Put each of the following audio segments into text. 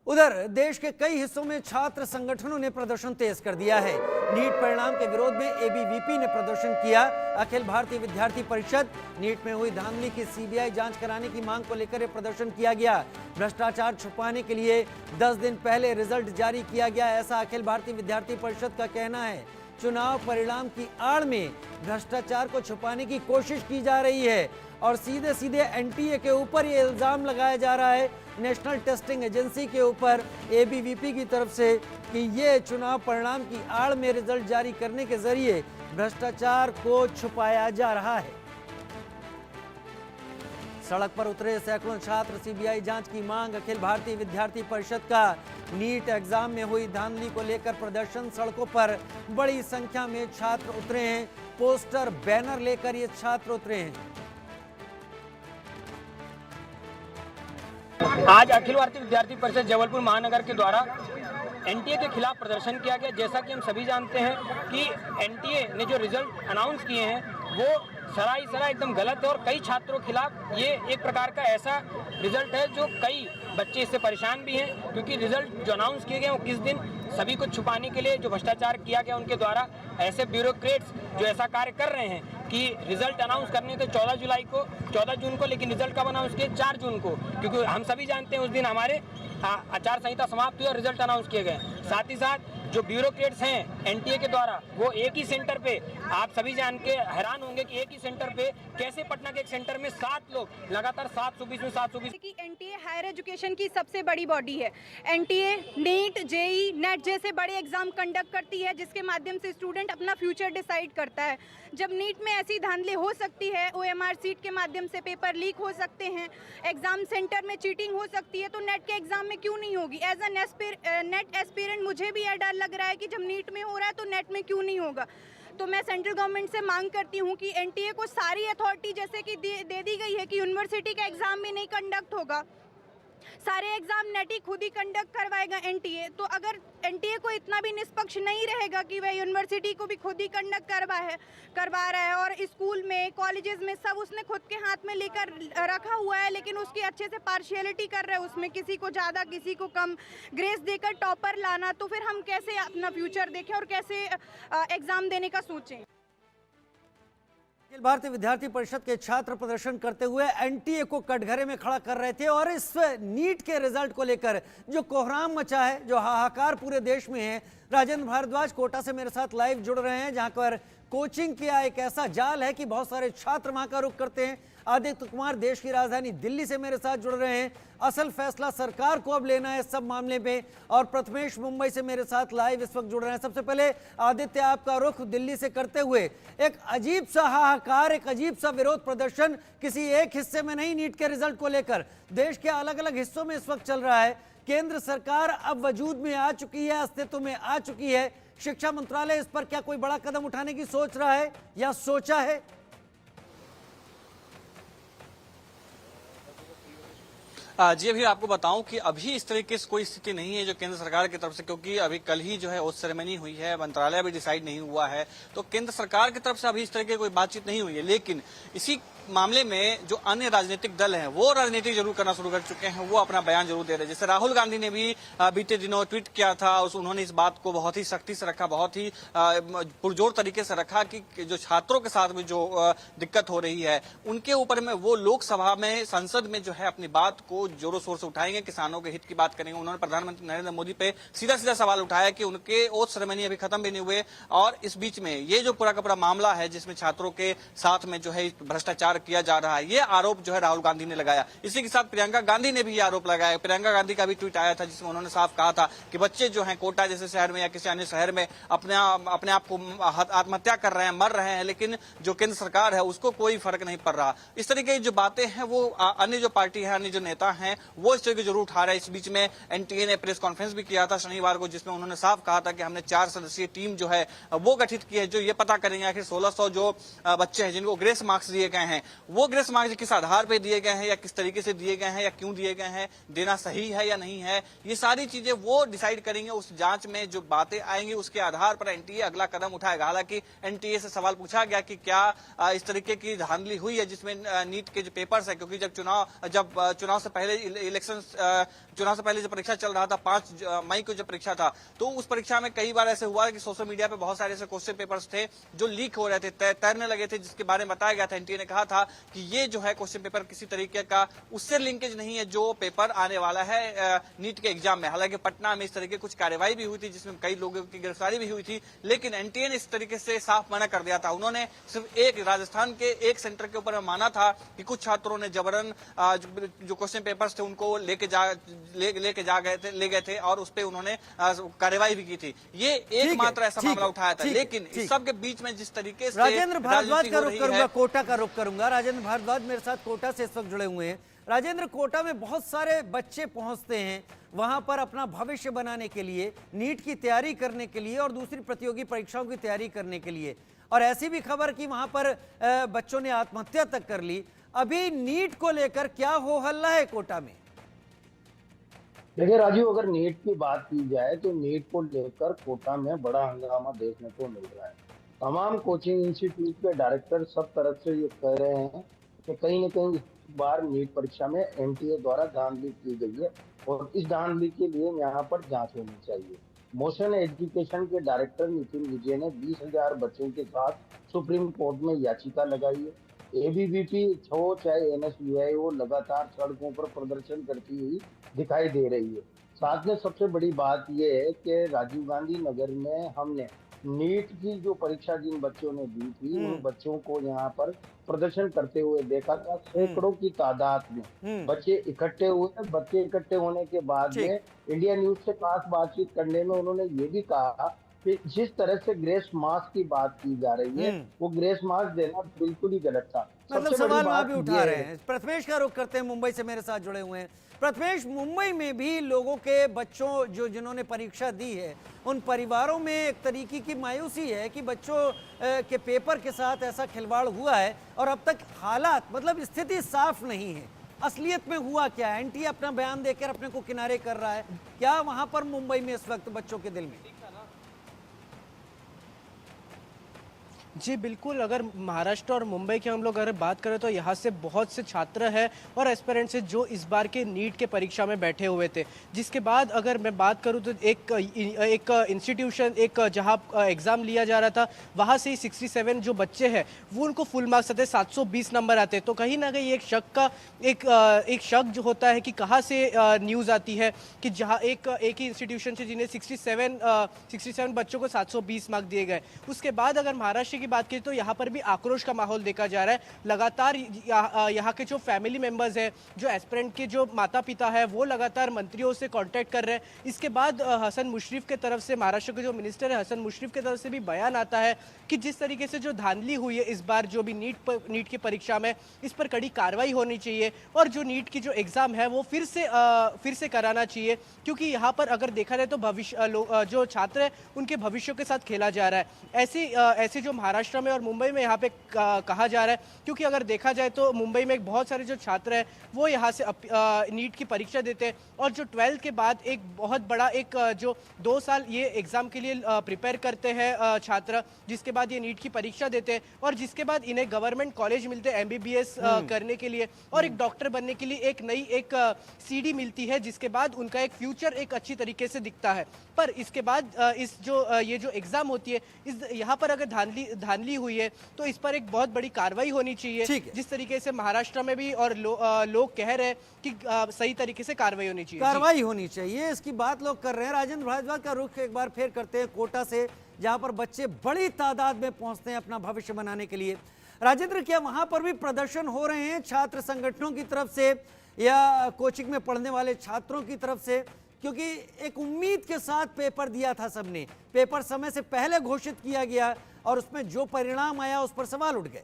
उधर देश के कई हिस्सों में छात्र संगठनों ने प्रदर्शन तेज कर दिया है। नीट परिणाम के विरोध में एबीवीपी ने प्रदर्शन किया। अखिल भारतीय विद्यार्थी परिषद नीट में हुई धांधली की सीबीआई जांच कराने की मांग को लेकर प्रदर्शन किया गया। भ्रष्टाचार छुपाने के लिए 10 दिन पहले रिजल्ट जारी किया गया, ऐसा अखिल भारतीय विद्यार्थी परिषद का कहना है। चुनाव परिणाम की आड़ में भ्रष्टाचार को छुपाने की कोशिश की जा रही है और सीधे सीधे एनटीए के ऊपर ये इल्जाम लगाया जा रहा है, नेशनल टेस्टिंग एजेंसी के ऊपर एबीवीपी की तरफ से, कि ये चुनाव परिणाम की आड़ में रिजल्ट जारी करने के जरिए भ्रष्टाचार को छुपाया जा रहा है। सड़क पर उतरे सैकड़ों छात्र, सीबीआई जांच की मांग। अखिल भारतीय विद्यार्थी परिषद का नीट एग्जाम में हुई धांधली को लेकर प्रदर्शन। सड़कों पर बड़ी संख्या में छात्र उतरे हैं, पोस्टर बैनर लेकर ये छात्र उतरे हैं। आज अखिल भारतीय विद्यार्थी परिषद जबलपुर महानगर के द्वारा एनटीए के खिलाफ प्रदर्शन किया गया। जैसा कि हम सभी जानते हैं कि एनटीए ने जो रिजल्ट अनाउंस किए हैं वो सरासर एकदम गलत है और कई छात्रों के खिलाफ ये एक प्रकार का ऐसा रिजल्ट है जो कई बच्चे इससे परेशान भी हैं, क्योंकि रिजल्ट जो अनाउंस किए गए वो किस दिन सभी को छुपाने के लिए जो भ्रष्टाचार किया गया उनके द्वारा, ऐसे ब्यूरोक्रेट्स जो ऐसा कार्य कर रहे हैं कि रिजल्ट अनाउंस करने थे 14 जून को, लेकिन रिजल्ट कब अनाउंस किए 4 जून को, क्योंकि हम सभी जानते हैं उस दिन हमारे आचार संहिता समाप्त हुई और रिजल्ट अनाउंस किए गए। साथ ही साथ जो ब्यूरोक्रेट्स हैं एनटीए के द्वारा, वो एक ही सेंटर पे, आप सभी जान के हैरान होंगे कि एक ही सेंटर पे कैसे पटना के एक सेंटर में 7 लोग लगातार 720 की एनटीए हायर एजुकेशन की सबसे बड़ी बॉडी है। एनटीए नीट, जेई, नेट जैसे बड़े एग्जाम कंडक्ट करती है जिसके माध्यम से स्टूडेंट अपना फ्यूचर डिसाइड करता है। जब नीट में ऐसी धांधली हो सकती है, ओएमआर सीट के माध्यम से पेपर लीक हो सकते हैं, एग्जाम सेंटर में चीटिंग हो सकती है, तो नेट के एग्जाम में क्यों नहीं होगी? एज अ नेट एस्पिरेंट मुझे भी यह डर लग रहा है कि जब नीट में हो रहा है तो नेट में क्यों नहीं होगा। तो मैं सेंट्रल गवर्नमेंट से मांग करती हूं कि एनटीए को सारी अथॉरिटी जैसे कि दे दी गई है कि यूनिवर्सिटी का एग्जाम भी नहीं कंडक्ट होगा, सारे एग्जाम नेट ही खुद ही कंडक्ट करवाएगा एनटीए। तो अगर एनटीए को इतना भी निष्पक्ष नहीं रहेगा कि वह यूनिवर्सिटी को भी खुद ही कंडक्ट करवा रहा है और स्कूल में, कॉलेजेस में सब उसने खुद के हाथ में लेकर रखा हुआ है, लेकिन उसकी अच्छे से पार्शियलिटी कर रहा है, उसमें किसी को ज़्यादा किसी को कम ग्रेस देकर टॉपर लाना, तो फिर हम कैसे अपना फ्यूचर देखें और कैसे एग्ज़ाम देने का सोचें। अखिल भारतीय विद्यार्थी परिषद के छात्र प्रदर्शन करते हुए एनटीए को कटघरे में खड़ा कर रहे थे और इस नीट के रिजल्ट को लेकर जो कोहराम मचा है, जो हाहाकार पूरे देश में है। राजेंद्र भारद्वाज कोटा से मेरे साथ लाइव जुड़ रहे हैं, जहां पर कोचिंग का एक ऐसा जाल है कि बहुत सारे छात्र वहां का रुख करते हैं। आदित्य कुमार देश की राजधानी दिल्ली से मेरे साथ जुड़ रहे हैं, असल फैसला सरकार को अब लेना है सब मामले में, और प्रथमेश मुंबई से मेरे साथ लाइव इस वक्त जुड़ रहे हैं। सबसे पहले आदित्य, आपका रुख दिल्ली से करते हुए, एक अजीब सा हाहाकार, एक अजीब सा विरोध प्रदर्शन किसी एक हिस्से में नहीं, नीट के रिजल्ट को लेकर देश के अलग अलग हिस्सों में इस वक्त चल रहा है। केंद्र सरकार अब वजूद में आ चुकी है, अस्तित्व में आ चुकी है। शिक्षा मंत्रालय इस पर क्या कोई बड़ा कदम उठाने की सोच रहा है या सोचा है? जी, अभी आपको बताऊं कि अभी इस तरीके से कोई स्थिति नहीं है जो केंद्र सरकार की तरफ से, क्योंकि अभी कल ही जो है ओथ सेरेमनी हुई है, मंत्रालय भी डिसाइड नहीं हुआ है, तो केंद्र सरकार की तरफ से अभी इस तरह की कोई बातचीत नहीं हुई है। लेकिन इसी मामले में जो अन्य राजनीतिक दल हैं वो राजनीति जरूर करना शुरू कर चुके हैं, वो अपना बयान जरूर दे रहे हैं। जैसे राहुल गांधी ने भी बीते दिनों ट्वीट किया था, उन्होंने इस बात को बहुत ही सख्ती से रखा, बहुत ही पुरजोर तरीके से रखा कि जो छात्रों के साथ में जो दिक्कत हो रही है उनके ऊपर में वो लोकसभा में, संसद में जो है अपनी बात को जोरों शोर से उठाएंगे, किसानों के हित की बात करेंगे। उन्होंने प्रधानमंत्री नरेंद्र मोदी पे सीधा सीधा सवाल उठाया कि उनके ओथ सेरेमनी अभी खत्म भी नहीं हुए और इस बीच में ये जो पूरा का पूरा मामला है जिसमें छात्रों के साथ में जो है भ्रष्टाचार किया जा रहा है, ये आरोप जो है राहुल गांधी ने लगाया। इसी के साथ प्रियंका गांधी ने भी ये आरोप लगाया। प्रियंका गांधी का भी ट्वीट आया था जिसमें उन्होंने साफ कहा था कि बच्चे जो हैं कोटा जैसे शहर में या किसी अन्य शहर में अपने आप को आत्महत्या कर रहे हैं, मर रहे हैं, लेकिन जो केंद्र सरकार है उसको कोई फर्क नहीं पड़ रहा। इस तरीके की जो बातें हैं वो अन्य जो पार्टी है, अन्य जो नेता हैं वो इस तरह की जरूर उठा रहे हैं। इस बीच में एनटीए ने प्रेस कॉन्फ्रेंस भी किया था शनिवार को, जिसमें उन्होंने साफ कहा था कि हमने 4 सदस्यीय टीम जो है वो गठित की है, जो ये पता करेंगे आखिर 1600 जो बच्चे हैं जिनको ग्रेस मार्क्स दिए गए हैं वो ग्रेस मार्क्स किस आधार पर दिए गए हैं या किस तरीके से दिए गए हैं या क्यों दिए गए हैं, देना सही है या नहीं है, ये सारी चीजें वो डिसाइड करेंगे। उस जांच में जो बातें आएंगी उसके आधार पर एनटीए अगला कदम उठाएगा। हालांकि एनटीए से सवाल पूछा गया कि क्या इस तरीके की धांधली हुई है जिसमें नीट के जो पेपर्स है, क्योंकि जब चुनाव से पहले चुनाव से पहले जो परीक्षा चल रहा था 5 मई को जो परीक्षा था, तो उस परीक्षा में कई बार ऐसे हुआ कि सोशल मीडिया पे बहुत सारे ऐसे क्वेश्चन पेपर्स थे जो लीक हो रहे थे, तैरने लगे थे, जिसके बारे में बताया गया था। एनटीए ने कहा था कि ये जो है क्वेश्चन पेपर किसी तरीके का उससे लिंकेज नहीं है जो पेपर आने वाला है नीट के एग्जाम में। हालांकि पटना में इस तरीके कुछ कार्रवाई भी हुई थी जिसमें कई लोगों की गिरफ्तारी भी हुई थी, लेकिन एनटीए ने इस तरीके से साफ मना कर दिया था। उन्होंने सिर्फ एक राजस्थान के एक सेंटर के ऊपर माना था कि कुछ छात्रों ने जबरन जो क्वेश्चन पेपर्स थे उनको ले गए थे और उस पर उन्होंने कार्रवाई भी की थी। ये एकमात्र ऐसा मामला उठाया था। लेकिन इस सब के बीच में जिस तरीके से राजेंद्र भारद्वाज का रुख करूंगा, कोटा का रुख करूंगा। राजेंद्र भारद्वाज मेरे साथ कोटा से इस वक्त जुड़े हुए हैं। राजेंद्र, कोटा में बहुत सारे बच्चे पहुंचते हैं वहां पर अपना भविष्य बनाने के लिए, नीट की तैयारी करने के लिए और दूसरी प्रतियोगी परीक्षाओं की तैयारी करने के लिए, और ऐसी भी खबर कि वहां पर बच्चों ने आत्महत्या तक कर ली। अभी नीट को लेकर क्या हो हल्ला है कोटा में? देखिए राजीव, अगर नीट की बात की जाए तो नीट को लेकर कोटा में बड़ा हंगामा देखने को मिल रहा है। तमाम कोचिंग इंस्टीट्यूट के डायरेक्टर सब तरफ से ये कह रहे हैं कि कहीं न कहीं इस बार नीट परीक्षा में एनटीए द्वारा धांधली की गई है और इस धांधली के लिए यहाँ पर जांच होनी चाहिए। मोशन एजुकेशन के डायरेक्टर नितिन विजय ने 20,000 बच्चों के साथ सुप्रीम कोर्ट में याचिका लगाई है। एबीवीपी हो चाहे एनएसयूआई हो, लगातार सड़कों पर प्रदर्शन करती हुई दिखाई दे रही है। साथ में सबसे बड़ी बात यह है कि राजीव गांधी नगर में हमने नीट की जो परीक्षा जिन बच्चों ने दी थी उन बच्चों को यहाँ पर प्रदर्शन करते हुए देखा था। सैकड़ों की तादाद में बच्चे इकट्ठे हुए। बच्चे इकट्ठे होने के बाद में इंडिया न्यूज से खास बातचीत करने में उन्होंने ये भी कहा कि जिस तरह से ग्रेस मार्क्स की बात की जा रही है वो ग्रेस मार्क्स देना बिल्कुल ही गलत था। मतलब सवाल वहां भी उठा रहे हैं। प्रथमेश का रुख करते हैं, मुंबई से मेरे साथ जुड़े हुए हैं। प्रथमेश, मुंबई में भी लोगों के बच्चों जिन्होंने परीक्षा दी है उन परिवारों में एक तरीके की मायूसी है कि बच्चों के पेपर के साथ ऐसा खिलवाड़ हुआ है और अब तक हालात, मतलब स्थिति साफ नहीं है। असलियत में हुआ क्या है? एनटीए अपना बयान देकर अपने को किनारे कर रहा है, क्या वहां पर मुंबई में इस वक्त बच्चों के दिल में? जी बिल्कुल, अगर महाराष्ट्र और मुंबई की हम लोग अगर बात करें तो यहाँ से बहुत से छात्र हैं और एस्पिरेंट्स हैं जो इस बार के नीट के परीक्षा में बैठे हुए थे। जिसके बाद अगर मैं बात करूँ तो एक इंस्टीट्यूशन, एक जहाँ एग्ज़ाम लिया जा रहा था वहाँ से ही 67 जो बच्चे हैं वो उनको फुल मार्क्स आते, 720 नंबर आते। तो कहीं ना कहीं एक शक जो होता है कि कहाँ से न्यूज़ आती है कि जहाँ एक ही इंस्टीट्यूशन से जिन्हें 67 बच्चों को 720 मार्क्स दिए गए। उसके बाद अगर महाराष्ट्र की बात की तो यहाँ पर भी आक्रोश का माहौल देखा जा रहा है। लगातार यहाँ के जो फैमिली मेंबर्स हैं, जो एस्पिरेंट के जो माता पिता है, वो लगातार मंत्रियों से कांटेक्ट कर रहे हैं। इसके बाद हसन मुशर्रफ के तरफ से, महाराष्ट्र के जो मिनिस्टर है हसन मुशर्रफ के तरफ से भी बयान आता है कि जिस तरीके से जो धांधली हुई है इस बार जो भी नीट की परीक्षा में, इस पर कड़ी कार्रवाई होनी चाहिए और जो नीट की जो एग्जाम है वो फिर से कराना चाहिए, क्योंकि यहाँ पर अगर देखा जाए तो भविष्य जो छात्र है उनके भविष्य के साथ खेला जा रहा है। ऐसे जो महाराष्ट्र में और मुंबई में यहाँ पे कहा जा रहा है, क्योंकि अगर देखा जाए तो मुंबई में बहुत सारे जो छात्र हैं वो यहाँ से नीट की परीक्षा देते हैं और जो 12th के बाद एक बहुत बड़ा जो 2 साल ये एग्जाम के लिए प्रिपेयर करते हैं छात्र, जिसके बाद ये नीट की परीक्षा देते हैं और जिसके बाद इन्हें गवर्नमेंट कॉलेज मिलते हैं MBBS करने के लिए और एक डॉक्टर बनने के लिए एक नई CD मिलती है, जिसके बाद उनका एक फ्यूचर एक अच्छी तरीके से दिखता है। पर इसके बाद ये जो एग्जाम होती है यहाँ पर अगर धांधली हुई है तो इस पर एक बहुत बड़ी कार्रवाई होनी चाहिए, जिस तरीके से महाराष्ट्र में भी और लोग कह रहे हैं कि सही तरीके से कार्रवाई होनी चाहिए। कार्रवाई होनी चाहिए, इसकी बात लोग कर रहे हैं। राजेंद्र भारद्वाज का रुख एक बार फिर करते हैं कोटा से, जहां पर बच्चे बड़ी तादाद में पहुंचते हैं अपना भविष्य बनाने के लिए। राजेंद्र, क्या वहां पर भी प्रदर्शन हो रहे हैं छात्र संगठनों की तरफ से या कोचिंग में पढ़ने वाले छात्रों की तरफ से? क्योंकि एक उम्मीद के साथ पेपर दिया था सबने, पेपर समय से पहले घोषित किया गया और उसमें जो परिणाम आया उस पर सवाल उठ गए।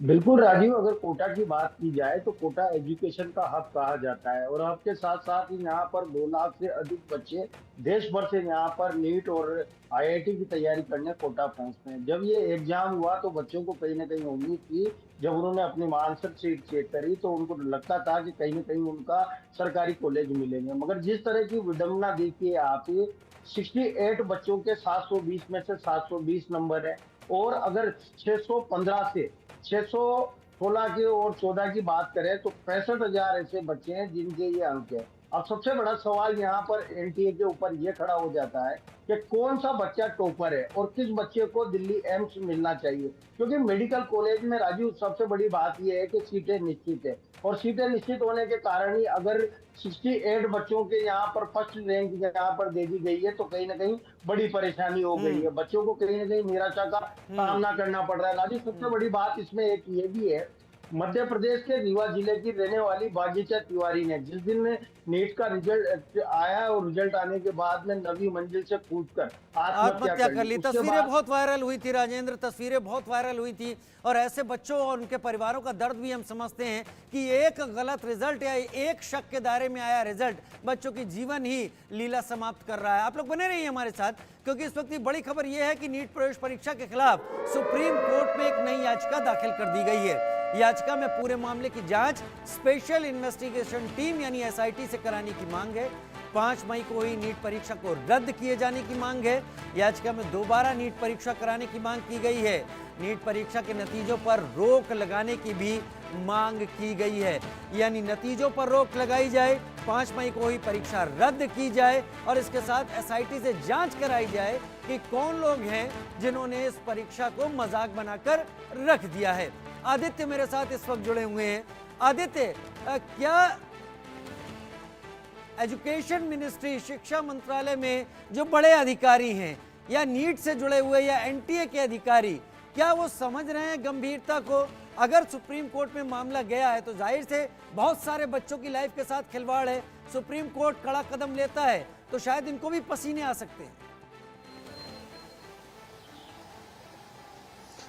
बिल्कुल राजीव, अगर कोटा की बात की जाए तो कोटा एजुकेशन का हब कहा जाता है, और हब के साथ साथ ही यहाँ पर 2 लाख से अधिक बच्चे देश भर से यहाँ पर नीट और आईआईटी की तैयारी करने कोटा पहुंचते हैं। जब ये एग्जाम हुआ तो बच्चों को कहीं ना कहीं उम्मीद थी, जब उन्होंने अपनी आंसर शीट चेक करी तो उनको लगता था कि कहीं ना कहीं उनका सरकारी कॉलेज मिलेंगे, मगर जिस तरह की विडंबना देखिए आप, 68 बच्चों के 720 में से 720 नंबर है, और अगर 615 से 616 की और 14 की बात करें तो 65,000 ऐसे बच्चे हैं जिनके ये अंक है। अब सबसे बड़ा सवाल यहाँ पर एनटीए के ऊपर ये खड़ा हो जाता है कि कौन सा बच्चा टॉपर है और किस बच्चे को दिल्ली एम्स मिलना चाहिए, क्योंकि मेडिकल कॉलेज में राजू सबसे बड़ी बात यह है कि सीटें निश्चित है, और सीटें निश्चित होने के कारण ही अगर 68 बच्चों के यहाँ पर फर्स्ट रैंक यहाँ पर दे दी गई है तो कहीं ना कहीं बड़ी परेशानी हो गई है, बच्चों को कहीं ना कहीं निराशा का सामना करना पड़ रहा है। राजू सबसे बड़ी बात इसमें एक ये भी है, मध्य प्रदेश के रीवा जिले की रहने वाली बागीचा तिवारी ने जिस दिन नीट का रिजल्ट आया और रिजल्ट आने के बाद में 9वीं मंजिल से कूदकर आत्महत्या कर ली। उसके तस्वीरें बाद बहुत वायरल हुई थी राजेंद्र, तस्वीरें बहुत वायरल हुई थी, और ऐसे बच्चों और उनके परिवारों का दर्द भी हम समझते हैं कि एक गलत रिजल्ट या एक शक के दायरे में आया रिजल्ट बच्चों की जीवन ही लीला समाप्त कर रहा है। आप लोग बने रहिए हमारे साथ, क्योंकि इस वक्त की बड़ी खबर यह है कि नीट प्रवेश परीक्षा के खिलाफ सुप्रीम कोर्ट में एक नई याचिका दाखिल कर दी गई है। याचिका में पूरे मामले की जांच स्पेशल इन्वेस्टिगेशन टीम यानी एसआईटी से कराने की मांग है। 5 मई को हुई नीट परीक्षा को रद्द किए जाने की मांग है। याचिका में दोबारा नीट परीक्षा कराने की मांग की गई है। नीट परीक्षा के नतीजों पर रोक लगाने की भी मांग की गई है, यानी नतीजों पर रोक लगाई जाए, 5 मई को हुई परीक्षा रद्द की जाए और इसके साथ एसआईटी से जांच कराई जाए कि कौन लोग हैं जिन्होंने इस परीक्षा को मजाक बनाकर रख दिया है। आदित्य मेरे साथ इस वक्त जुड़े हुए हैं। आदित्य, क्या एजुकेशन मिनिस्ट्री, शिक्षा मंत्रालय में जो बड़े अधिकारी हैं या नीट से जुड़े हुए या एनटीए के अधिकारी, क्या वो समझ रहे हैं गंभीरता को? अगर सुप्रीम कोर्ट में मामला गया है तो जाहिर से बहुत सारे बच्चों की लाइफ के साथ खिलवाड़ है। सुप्रीम कोर्ट कड़ा कदम लेता है तो शायद इनको भी पसीने आ सकते हैं।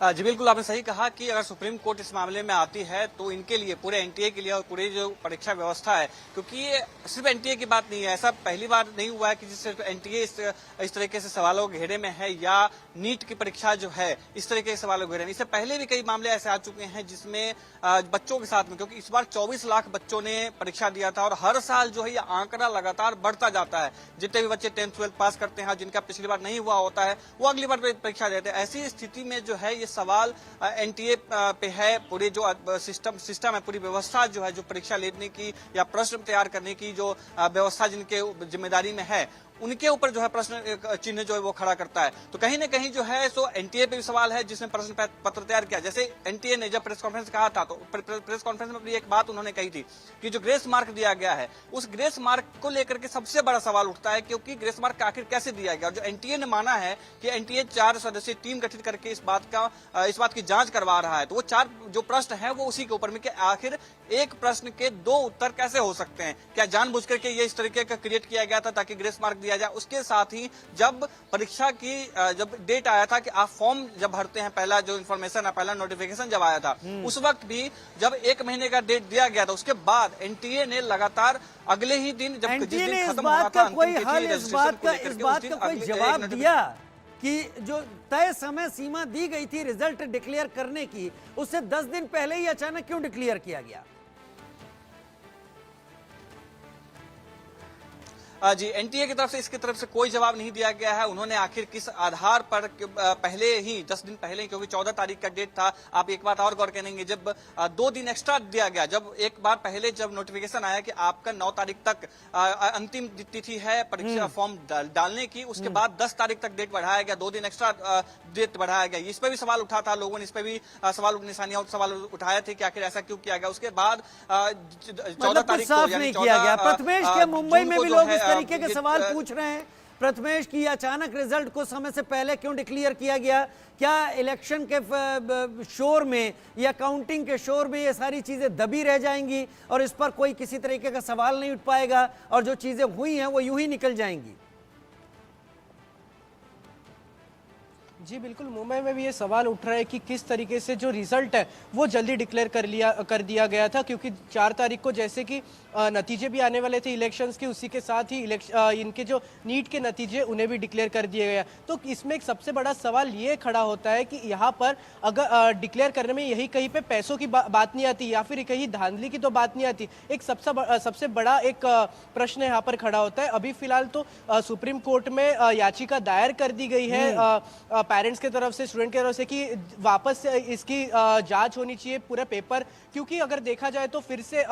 जी बिल्कुल, आपने सही कहा कि अगर सुप्रीम कोर्ट इस मामले में आती है तो इनके लिए, पूरे एनटीए के लिए और पूरी जो परीक्षा व्यवस्था है, क्योंकि ये सिर्फ एनटीए की बात नहीं है, ऐसा पहली बार नहीं हुआ है कि जिससे एनटीए इस तरीके से सवालों के घेरे में है या नीट की परीक्षा जो है इस तरीके के सवालों के घेरे में। इससे पहले भी कई मामले ऐसे आ चुके हैं जिसमें बच्चों के साथ में, क्योंकि इस बार 24 लाख बच्चों ने परीक्षा दिया था और हर साल जो है ये आंकड़ा लगातार बढ़ता जाता है। जितने भी बच्चे 10th 12th पास करते हैं, जिनका पिछली बार नहीं हुआ होता है, वो अगली बार परीक्षा देते हैं। ऐसी स्थिति में जो है ये सवाल एनटीए पे है, पूरी जो सिस्टम है, पूरी व्यवस्था जो है, जो परीक्षा लेने की या प्रश्न तैयार करने की जो व्यवस्था जिनके जिम्मेदारी में है, उनके ऊपर जो है प्रश्न चिन्ह जो है वो खड़ा करता है। तो कहीं ना कहीं जो है सो एनटीए पे भी सवाल है जिसने प्रश्न पत्र तैयार किया। जैसे एनटीए ने जब प्रेस कॉन्फ्रेंस कहा था तो प्रेस कॉन्फ्रेंस में भी एक बात उन्होंने कही थी कि जो ग्रेस मार्क दिया गया है, उस ग्रेस मार्क को लेकर के सबसे बड़ा सवाल उठता है, क्योंकि ग्रेस मार्क आखिर कैसे दिया गया। और जो एनटीए ने माना है कि एनटीए 4 सदस्यीय टीम गठित करके इस बात की जांच करवा रहा है, तो वो 4 जो प्रश्न है वो उसी के ऊपर में कि आखिर एक प्रश्न के 2 उत्तर कैसे हो सकते हैं। क्या जानबूझ करके ये इस तरीके का क्रिएट किया गया था ताकि ग्रेस मार्क दिया जाए? उसके साथ ही जब परीक्षा की जब डेट आया था कि आप फॉर्म जब भरते हैं, पहला जो इन्फॉर्मेशन है, पहला नोटिफिकेशन जब आया था, उस वक्त भी जब 1 महीने का डेट दिया गया था, उसके बाद एनटीए ने लगातार अगले ही दिन जब जिस दिन खत्म हुआ था कोई हल इस बात का कोई जवाब दिया कि जो तय समय सीमा दी गई थी रिजल्ट डिक्लेयर करने की, उससे 10 दिन पहले ही अचानक क्यों डिक्लेयर किया गया? जी, एनटीए की तरफ से इसकी तरफ से कोई जवाब नहीं दिया गया है। उन्होंने आखिर किस आधार पर पहले ही 10 दिन पहले, क्योंकि 14 तारीख का डेट था। आप एक बात और गौर करेंगे, जब 2 दिन एक्स्ट्रा दिया गया, जब एक बार पहले जब नोटिफिकेशन आया कि आपका 9 तारीख तक अंतिम तिथि है परीक्षा फॉर्म डालने की, उसके बाद 10 तारीख तक डेट बढ़ाया गया, 2 दिन एक्स्ट्रा डेट बढ़ाया गया। इस पर भी सवाल उठा था, लोगों ने इस पर भी निशानियां सवाल उठाए थे कि आखिर ऐसा क्यों किया गया। उसके बाद 14 तारीख को नहीं किया गया। प्रथमेश के मुंबई में भी लोग तरीके के सवाल पूछ रहे हैं प्रथमेश की अचानक रिजल्ट को समय से पहले क्यों डिक्लेयर किया गया? क्या इलेक्शन के शोर में या काउंटिंग के शोर में ये सारी चीजें दबी रह जाएंगी और इस पर कोई किसी तरीके का सवाल नहीं उठ पाएगा और जो चीजें हुई हैं वो यूं ही निकल जाएंगी? जी बिल्कुल, मुंबई में भी ये सवाल उठ रहा है कि किस तरीके से जो रिजल्ट है वो जल्दी डिक्लेयर कर दिया गया था, क्योंकि 4 तारीख को जैसे कि नतीजे भी आने वाले थे इलेक्शंस के, उसी के साथ ही इनके जो नीट के नतीजे उन्हें भी डिक्लेयर कर दिया गया। तो इसमें एक सबसे बड़ा सवाल ये खड़ा होता है कि यहाँ पर अगर डिक्लेयर करने में यही कहीं पे पैसों की बात नहीं आती या फिर कहीं धांधली की तो बात नहीं आती। एक सबसे बड़ा एक प्रश्न यहाँ पर खड़ा होता है। अभी फिलहाल तो सुप्रीम कोर्ट में याचिका दायर कर दी गई है पेरेंट्स की तरफ से, स्टूडेंट की तरफ से, कि वापस से इसकी जांच होनी चाहिए पूरा पेपर, क्योंकि अगर देखा जाए तो फिर से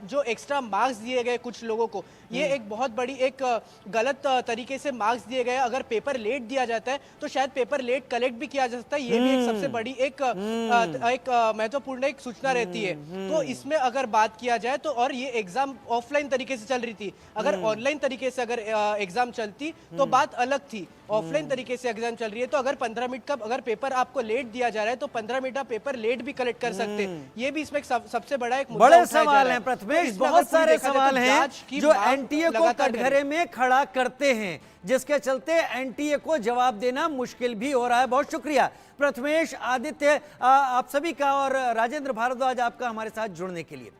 जो एक्स्ट्रा मार्क्स दिए गए कुछ लोगों को, ये एक बहुत बड़ी एक गलत तरीके से मार्क्स दिए गए। अगर पेपर लेट दिया जाता है तो शायद पेपर लेट कलेक्ट भी किया जा सकता है। ये भी एक सबसे बड़ी एक महत्वपूर्ण एक सूचना रहती है। तो इसमें अगर बात किया जाए तो, और ये एग्जाम ऑफलाइन तरीके से चल रही थी, अगर ऑनलाइन तरीके से अगर एग्जाम चलती तो बात अलग थी। ऑफलाइन तरीके से एग्जाम चल रही है तो अगर 15 मिनट का अगर पेपर आपको लेट दिया जा रहा है तो 15 मिनट का पेपर लेट भी कलेक्ट कर सकते हैं। ये भी इसमें सबसे बड़ा एक मुद्दा बड़े उठाया जा सवाल रहा हैं है। प्रथमेश, तो बहुत सारे देखा जाए तो सवाल हैं जांच की जो मांग एनटीए को लगातार कटघरे में खड़ा करते हैं, जिसके चलते एनटीए को जवाब देना मुश्किल भी हो रहा है। बहुत शुक्रिया प्रथमेश, आदित्य, आप सभी का, और राजेंद्र भारद्वाज आपका हमारे साथ जुड़ने के लिए।